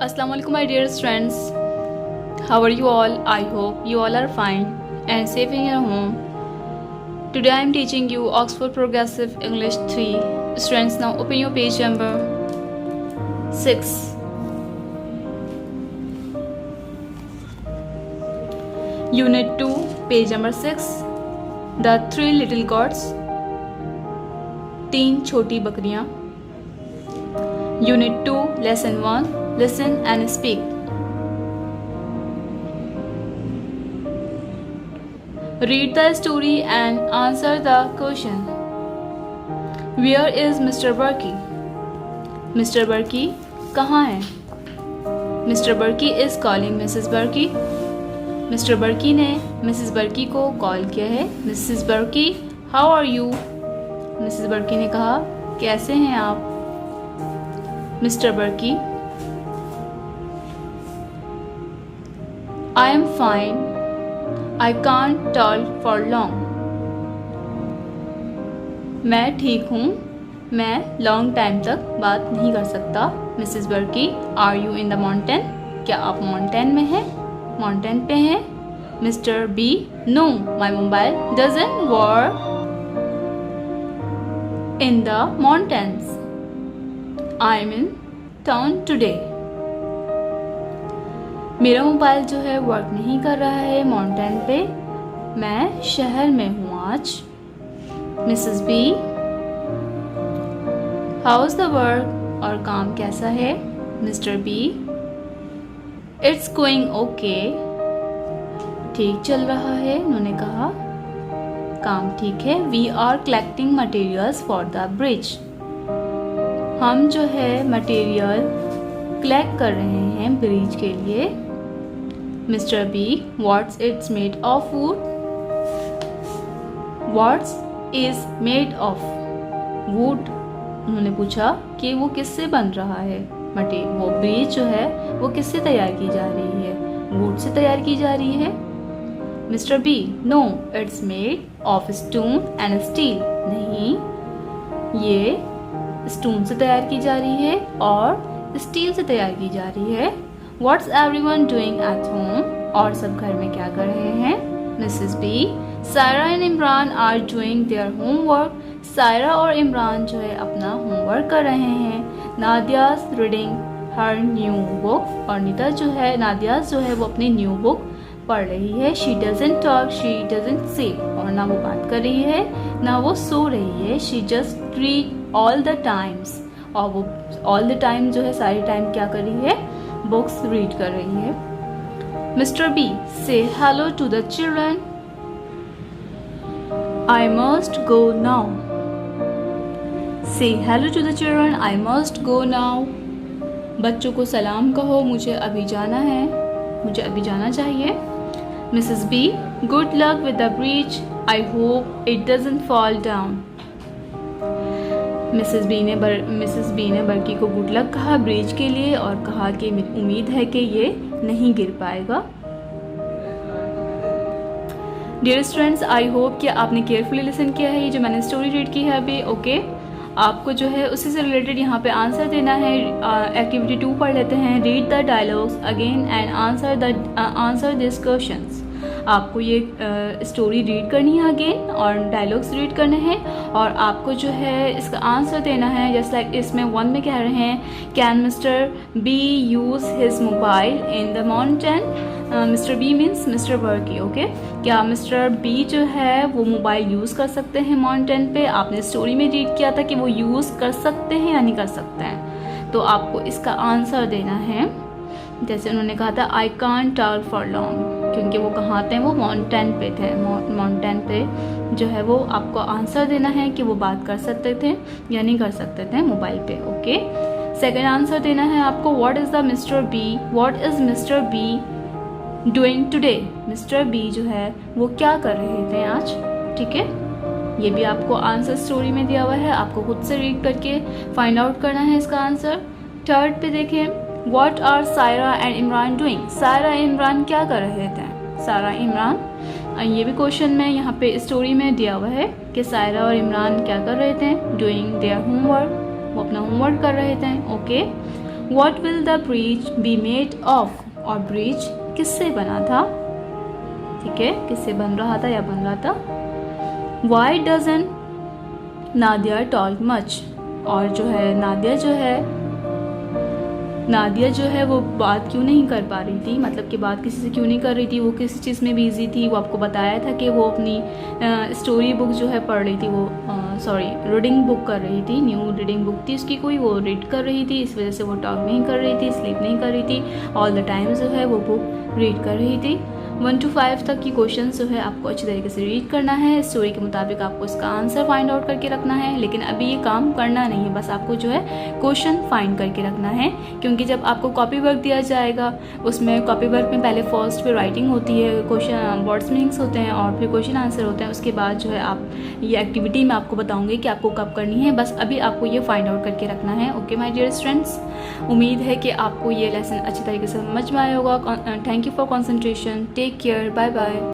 Assalamu alaikum my dear friends. How are you all? I hope you all are fine and safe in your home. Today I am teaching you Oxford Progressive English 3. Students, now open your page number 6. Unit 2, page number 6. The Three Little Goats. 3 छोटी बकरियां. Unit 2, Lesson 1. Listen and speak. Read the story and answer the question. Where is Mr. Berkey? Mr. Berkey कहाँ है? Mr. Berkey is calling Mrs. Berkey. Mr. Berkey ने Mrs. Berkey को call किया है. Mrs. Berkey, how are you? Mrs. Berkey ने कहा, कैसे हैं आप? Mr. Berkey, I am fine. I can't talk for long. मैं ठीक हूँ. मैं लॉन्ग टाइम तक बात नहीं कर सकता. Mrs. Berkey, are you in the mountain? क्या आप माउंटेन में हैं? माउंटेन पे हैं? Mr. B, no, my mobile doesn't work in the mountains. I'm in town today. मेरा मोबाइल जो है वर्क नहीं कर रहा है माउंटेन पे. मैं शहर में हूँ आज. Mrs B, how's the work, और काम कैसा है? Mister B, it's going okay. ठीक चल रहा है. उन्होंने कहा, काम ठीक है. We are collecting materials for the bridge. हम जो है मटेरियल कलेक्ट कर रहे हैं ब्रिज के लिए. Mr B, what's it's made of wood? What's is made of wood? उन्होंने पूछा कि वो किससे बन रहा है. वो ब्रिज जो है वो किससे तैयार की जा रही है? वुड से तैयार की जा रही है. Mister B, no, it's made of stone and steel. नहीं, ये स्टोन से तैयार की जा रही है और स्टील से तैयार की जा रही है. What's everyone doing at home? और सब घर में क्या कर रहे हैं? Mrs. B, Saira and Imran are doing their homework. Saira और इमरान जो है अपना होमवर्क कर रहे हैं. Nadia's reading her new book. और नीता जो है, नादिया जो है वो अपनी न्यू बुक पढ़ रही है. She doesn't talk, she doesn't sleep. और ना वो बात कर रही है ना वो सो रही है. She just read all the times. और वो all the time जो है सारी टाइम क्या कर रही है? बुक्स रीड कर रही है. Mister B, say hello to the children. I must go now. Say hello to the children, I must go now. बच्चों को सलाम कहो, मुझे अभी जाना है, मुझे अभी जाना चाहिए. Mrs B, good luck with the bridge. I hope it doesn't fall down. Mrs B ने बर्की को गुड लक कहा ब्रिज के लिए और कहा कि उम्मीद है कि ये नहीं गिर पाएगा. डियर स्टूडेंट्स, आई होप कि आपने केयरफुली लिसन किया है ये जो मैंने स्टोरी रीड की है अभी. ओके, आपको जो है उसी से रिलेटेड यहाँ पे आंसर देना है. एक्टिविटी 2 पढ़ लेते हैं. Read the dialogues again and answer this questions. आपको ये स्टोरी रीड करनी है अगेन और डायलॉग्स रीड करने हैं और आपको जो है इसका आंसर देना है. जस्ट लाइक इसमें 1 में कह रहे हैं, can Mr B use his mobile in the mountain. Mr B means Mr Burkey. Okay, क्या मिस्टर बी जो है वो मोबाइल यूज़ कर सकते हैं माउंटेन पे? आपने स्टोरी में रीड किया था कि वो यूज़ कर सकते हैं या नहीं कर सकते हैं. तो आपको इसका आंसर देना है. जैसे उन्होंने कहा था, I can't talk for long, क्योंकि वो कहाँ थे? वो माउंटेन पे थे. माउंटेन पे जो है वो आपको आंसर देना है कि वो बात कर सकते थे या नहीं कर सकते थे मोबाइल पे. ओके, सेकंड आंसर देना है आपको, what is the Mr B, what is Mr B doing today. Mr B जो है वो क्या कर रहे थे आज. ठीक है, ये भी आपको आंसर स्टोरी में दिया हुआ है. आपको खुद से रीड करके फाइंड आउट करना है इसका आंसर. थर्ड पे देखें, what are Saira and Imran doing. Saira Imran क्या कर रहे थे? सायरा इमरान, ये भी क्वेश्चन में यहाँ पे स्टोरी में दिया हुआ है कि सायरा और इमरान क्या कर रहे थे? Doing their homework. वो अपना होमवर्क कर रहे थे. Okay, what will the bridge be made of, और ब्रिज किससे बना था, ठीक है, किससे बन रहा था या बन रहा था। Why doesn't Nadia talk much, और जो है नादिया जो है वो बात क्यों नहीं कर पा रही थी, मतलब कि बात किसी से क्यों नहीं कर रही थी, वो किसी चीज़ में बिजी थी। वो आपको बताया था कि वो अपनी स्टोरी बुक जो है पढ़ रही थी, वो रीडिंग बुक कर रही थी, न्यू रीडिंग बुक थी उसकी कोई, वो रीड कर रही थी, इस वजह से वो टॉक नहीं कर रही थी, स्लीप नहीं कर रही थी, ऑल द टाइम जो है वो बुक रीड कर रही थी। 1 to 5 तक की क्वेश्चन जो है आपको अच्छी तरीके से रीड करना है, स्टोरी के मुताबिक आपको इसका आंसर फाइंड आउट करके रखना है। लेकिन अभी ये काम करना नहीं है, बस आपको जो है क्वेश्चन फाइंड करके रखना है, क्योंकि जब आपको कॉपी वर्क दिया जाएगा उसमें कॉपी वर्क में पहले फर्स्ट पे राइटिंग होती है, क्वेश्चन वर्ड्स मीनिंग्स होते हैं और फिर क्वेश्चन आंसर होते हैं। उसके बाद जो है आप ये एक्टिविटी मैं आपको बताऊँगी कि आपको कब करनी है, बस अभी आपको ये फाइंड आउट करके रखना है। ओके माय डियर स्टूडेंट्स, उम्मीद है कि आपको ये लेसन अच्छी तरीके से समझ में आया होगा। Thank you for concentration, take care, bye bye.